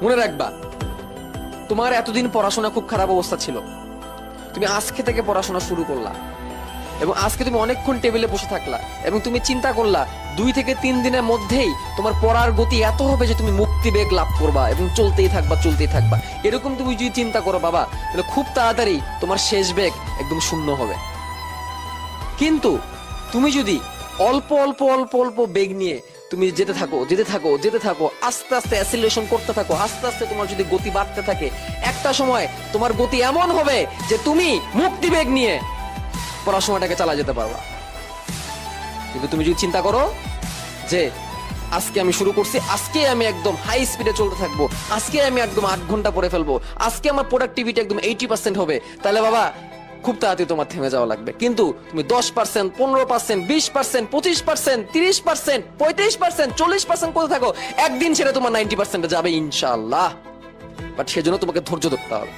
মনে রাখবা, তোমার এতদিন পড়াশোনা খুব খারাপ অবস্থা ছিল, তুমি আজকে থেকে পড়াশোনা শুরু করলা এবং আজকে তুমি অনেকক্ষণ টেবিলে বসে থাকলা এবং তুমি চিন্তা করলা 2 থেকে 3 দিনের মধ্যেই তোমার পড়ার গতি এত হবে যে তুমি মুক্তি বেগ লাভ করবা এবং চলতেই থাকবা। এরকম তুমি যদি চিন্তা করো বাবা, তাহলে খুব তাড়াতাড়ি তোমার শেষ বেগ একদম শূন্য হবে। কিন্তু তুমি যদি অল্প অল্প অল্প অল্প বেগ নিয়ে তুমি যেতে থাকো, আস্তে আস্তে অ্যাসিলেশন করতে থাকো, আস্তে আস্তে তোমার যদি গতি বাড়তে থাকে, একটা সময় তোমার গতি এমন হবে যে তুমি মুক্তি বেগ নিয়ে পড়াশোনাটাকে চালা যেতে পারবা। কিন্তু তুমি যদি চিন্তা করো যে আজকে আমি শুরু করছি, আজকে আমি একদম হাই স্পিডে চলতে থাকবো, আজকে আমি একদম 8 ঘন্টা পড়ে ফেলবো, আজকে আমার প্রোডাক্টিভিটি একদম 80% হবে, তাহলে বাবা খুব তাড়াতাড়ি তোমার থেমে যাওয়া লাগবে। কিন্তু তুমি 10%, 15%, 20%, 25%, 30%, 35%, 40% করতে থাকো, একদিন ছেড়ে তোমার 90% যাবে ইনশাআল্লাহ। বাট সেজন্য তোমাকে ধৈর্য ধরতে হবে।